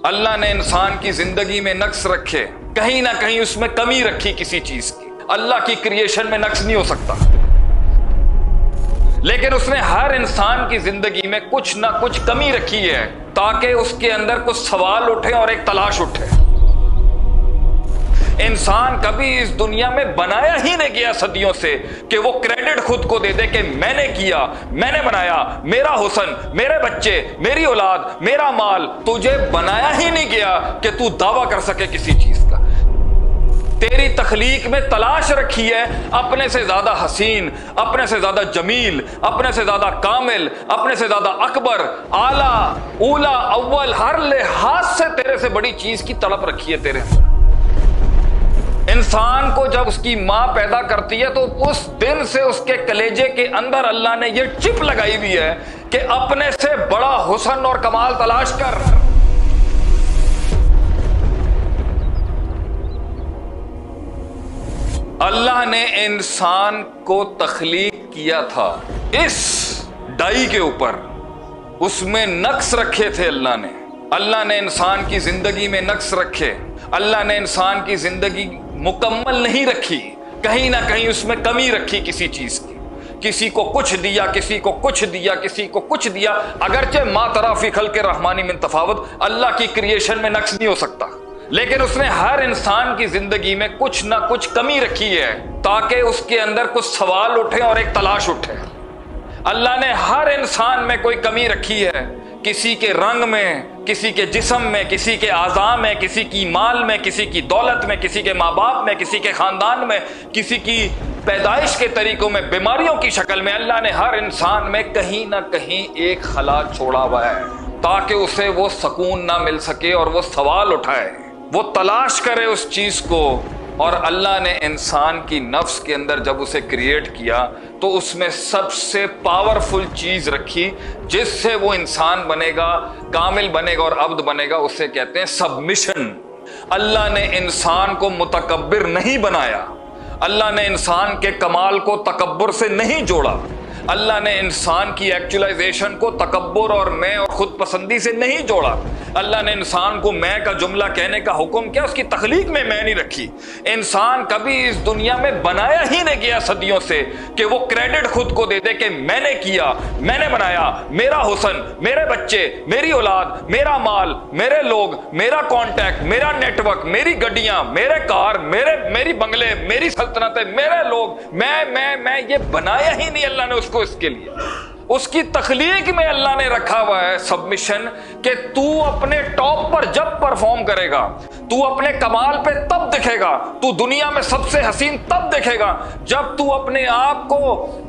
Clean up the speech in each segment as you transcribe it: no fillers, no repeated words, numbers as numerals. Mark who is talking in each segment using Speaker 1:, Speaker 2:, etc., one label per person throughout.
Speaker 1: اللہ نے انسان کی زندگی میں نقص رکھے، کہیں نہ کہیں اس میں کمی رکھی کسی چیز کی۔ اللہ کی کریشن میں نقص نہیں ہو سکتا، لیکن اس نے ہر انسان کی زندگی میں کچھ نہ کچھ کمی رکھی ہے تاکہ اس کے اندر کچھ سوال اٹھے اور ایک تلاش اٹھے۔ انسان کبھی اس دنیا میں بنایا ہی نہیں گیا صدیوں سے کہ وہ کریڈٹ خود کو دے دے کہ میں نے کیا، میں نے بنایا، میرا حسن، میرے بچے، میری اولاد، میرا مال۔ تجھے بنایا ہی نہیں گیا کہ تو دعویٰ کر سکے کسی چیز کا۔ تیری تخلیق میں تلاش رکھی ہے اپنے سے زیادہ حسین، اپنے سے زیادہ جمیل، اپنے سے زیادہ کامل، اپنے سے زیادہ اکبر، اعلیٰ، اولا، اول، ہر لحاظ سے تیرے سے بڑی چیز کی تڑپ رکھی ہے تیرے اندر۔ انسان کو جب اس کی ماں پیدا کرتی ہے تو اس دن سے اس کے کلیجے کے اندر اللہ نے یہ چپ لگائی ہوئی ہے کہ اپنے سے بڑا حسن اور کمال تلاش کر۔ اللہ نے انسان کو تخلیق کیا تھا اس ڈائی کے اوپر، اس میں نقص رکھے تھے اللہ نے انسان کی زندگی میں نقص رکھے۔ اللہ نے انسان کی زندگی مکمل نہیں رکھی، کہیں نہ کہیں اس میں کمی رکھی کسی چیز کی۔ کسی کو کچھ دیا، کسی کو کچھ دیا، کسی کو کچھ دیا، اگرچہ ما تری فی خلق الرحمن من تفاوت، اللہ کی کریشن میں نقص نہیں ہو سکتا، لیکن اس نے ہر انسان کی زندگی میں کچھ نہ کچھ کمی رکھی ہے تاکہ اس کے اندر کچھ سوال اٹھے اور ایک تلاش اٹھے۔ اللہ نے ہر انسان میں کوئی کمی رکھی ہے، کسی کے رنگ میں، کسی کے جسم میں، کسی کے اعضاء میں، کسی کی مال میں، کسی کی دولت میں، کسی کے ماں باپ میں، کسی کے خاندان میں، کسی کی پیدائش کے طریقوں میں، بیماریوں کی شکل میں۔ اللہ نے ہر انسان میں کہیں نہ کہیں ایک خلا چھوڑا ہوا ہے تاکہ اسے وہ سکون نہ مل سکے اور وہ سوال اٹھائے، وہ تلاش کرے اس چیز کو۔ اور اللہ نے انسان کی نفس کے اندر جب اسے کریٹ کیا تو اس میں سب سے پاورفل چیز رکھی جس سے وہ انسان بنے گا، کامل بنے گا اور عبد بنے گا، اسے کہتے ہیں سبمیشن۔ اللہ نے انسان کو متکبر نہیں بنایا، اللہ نے انسان کے کمال کو تکبر سے نہیں جوڑا، اللہ نے انسان کی ایکچولائزیشن کو تکبر اور میں اور خود پسندی سے نہیں جوڑا۔ اللہ نے انسان کو میں کا جملہ کہنے کا حکم کیا، اس کی تخلیق میں نہیں رکھی۔ انسان کبھی اس دنیا میں بنایا ہی نہیں گیا صدیوں سے کہ وہ کریڈٹ خود کو دے دے کہ میں نے کیا، میں نے بنایا، میرا حسن، میرے بچے، میری اولاد، میرا مال، میرے لوگ، میرا کانٹیکٹ، میرا نیٹ ورک، میری گڈیاں، میرے کار، میری بنگلے، میری سلطنتیں، میرے لوگ، میں یہ بنایا ہی نہیں اللہ نے اس کو۔ اس کے لیے اس کی تخلیق میں اللہ نے رکھا ہوا ہے سبمیشن کہ تو اپنے ٹاپ پر جب پرفارم کرے گا، تو اپنے کمال پہ تب دکھے گا، تو دنیا میں سب سے حسین تب دکھے گا جب تو اپنے آپ کو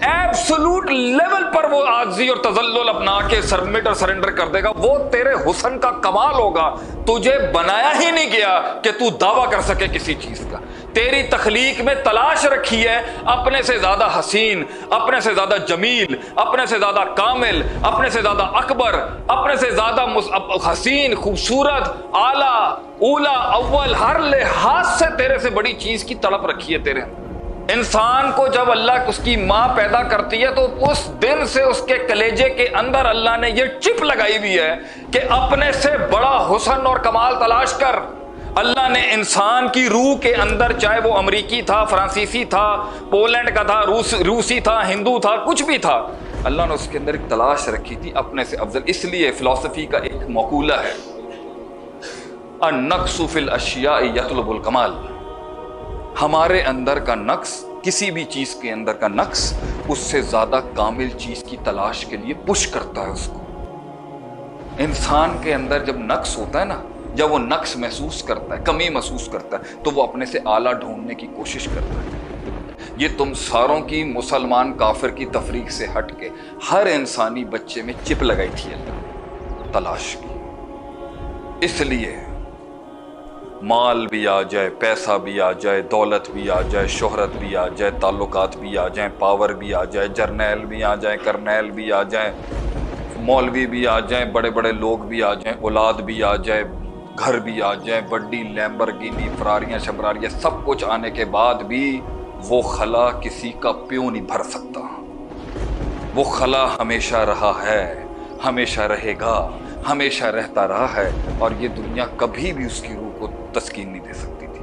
Speaker 1: ایبسولوٹ لیول پر وہ عاجزی اور تذلل اپنا کے سبمٹ اور سرنڈر کر دے گا۔ وہ تیرے حسن کا کمال ہوگا۔ تجھے بنایا ہی نہیں گیا کہ تو دعویٰ کر سکے کسی چیز کا۔ تیری تخلیق میں تلاش رکھی ہے اپنے سے زیادہ حسین، اپنے سے زیادہ جمیل، اپنے سے زیادہ کامل، اپنے سے زیادہ اکبر، اپنے سے زیادہ حسین، خوبصورت، اعلیٰ، اولا، اول، ہر لحاظ سے تیرے سے بڑی چیز کی تڑپ رکھی ہے تیرے اندر۔ انسان کو جب اللہ اس کی ماں پیدا کرتی ہے تو اس دن سے اس کے کلیجے کے اندر اللہ نے یہ چپ لگائی ہوئی ہے کہ اپنے سے بڑا حسن اور کمال تلاش کر۔ اللہ نے انسان کی روح کے اندر، چاہے وہ امریکی تھا، فرانسیسی تھا، پولینڈ کا تھا، روسی تھا، ہندو تھا، کچھ بھی تھا، اللہ نے اس کے اندر ایک تلاش رکھی تھی اپنے سے افضل۔ اس لیے فلسفی کا ایک مقولہ ہے، النقص فی الاشیاء یطلب الکمال۔ ہمارے اندر کا نقص، کسی بھی چیز کے اندر کا نقص، اس سے زیادہ کامل چیز کی تلاش کے لیے پش کرتا ہے اس کو۔ انسان کے اندر جب نقص ہوتا ہے نا، جب وہ نقص محسوس کرتا ہے، کمی محسوس کرتا ہے، تو وہ اپنے سے اعلیٰ ڈھونڈنے کی کوشش کرتا ہے۔ یہ تم ساروں کی مسلمان کافر کی تفریق سے ہٹ کے ہر انسانی بچے میں چپ لگائی تھی اللہ، تلاش کی۔ اس لیے مال بھی آ جائے، پیسہ بھی آ جائے، دولت بھی آ جائے، شہرت بھی آ جائے، تعلقات بھی آ جائیں، پاور بھی آ جائے، جرنیل بھی آ جائیں، کرنیل بھی آ جائیں، مولوی بھی آ جائیں، بڑے بڑے لوگ بھی آ جائیں، اولاد بھی آ جائے، گھر بھی آ جائیں، بڑی لیمبرگینی، فراریاں شمراریاں، سب کچھ آنے کے بعد بھی وہ خلا کسی کا پیو نہیں بھر سکتا۔ وہ خلا ہمیشہ رہا ہے، ہمیشہ رہے گا، ہمیشہ رہتا رہا ہے اور یہ دنیا کبھی بھی اس کی روح کو تسکین نہیں دے سکتی تھی۔